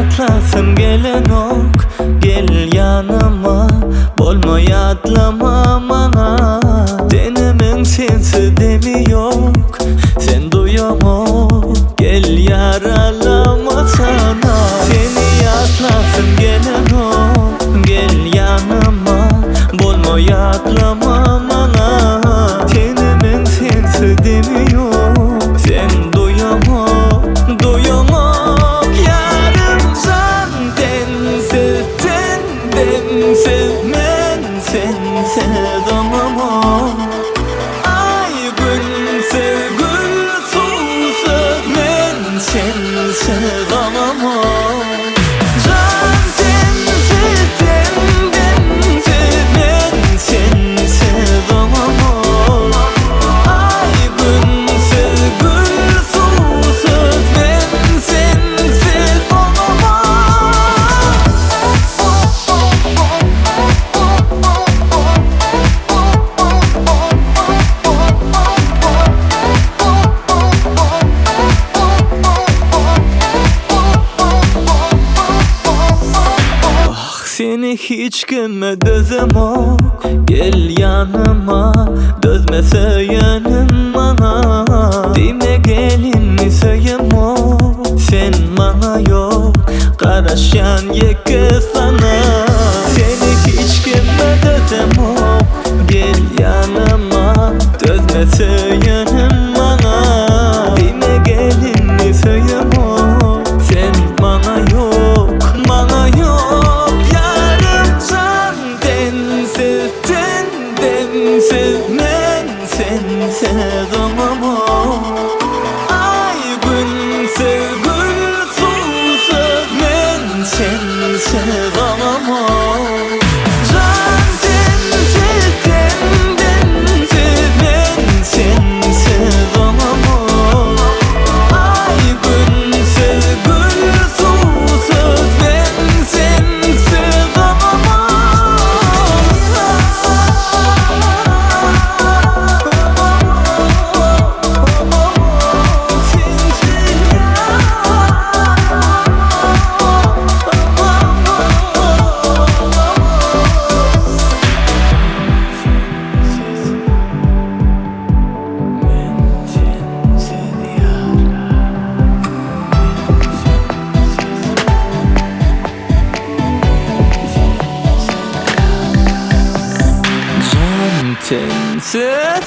atlasım gelen ok. Gel yanıma, bolma yatlama bana. Denimin sensiz demi yok, sen duyamo. Gel yaralama sana. Seni atlasım gelen ok. Gel yanıma, bolma yatlama bana. Denimin sensiz demi yok, sen duyamo. Sensiz olamam. Ay günse gül susuz, men sensiz olamam. Can sensiz demdensiz, men sensiz olamam. Ay günse gül susuz, men sensiz olamam. Seni hiç kime dözem ok. Gel yanıma, dözme söylenim bana. Dime gelin mi söylerim ok. Sen bana yok, karışan yeke sana. Seni hiç kime dözem ok. Gel yanıma, dözme söylenim bana. Dime gelin mi söylerim ok. Sen bana yok, bana yok. Sensiz men sensiz olamam. Ay günse gül susuz, men sensiz olamam. Can sensiz demdensiz, men sensiz olamam. Ay günse gül susuz, men sensiz olamam. Sensiz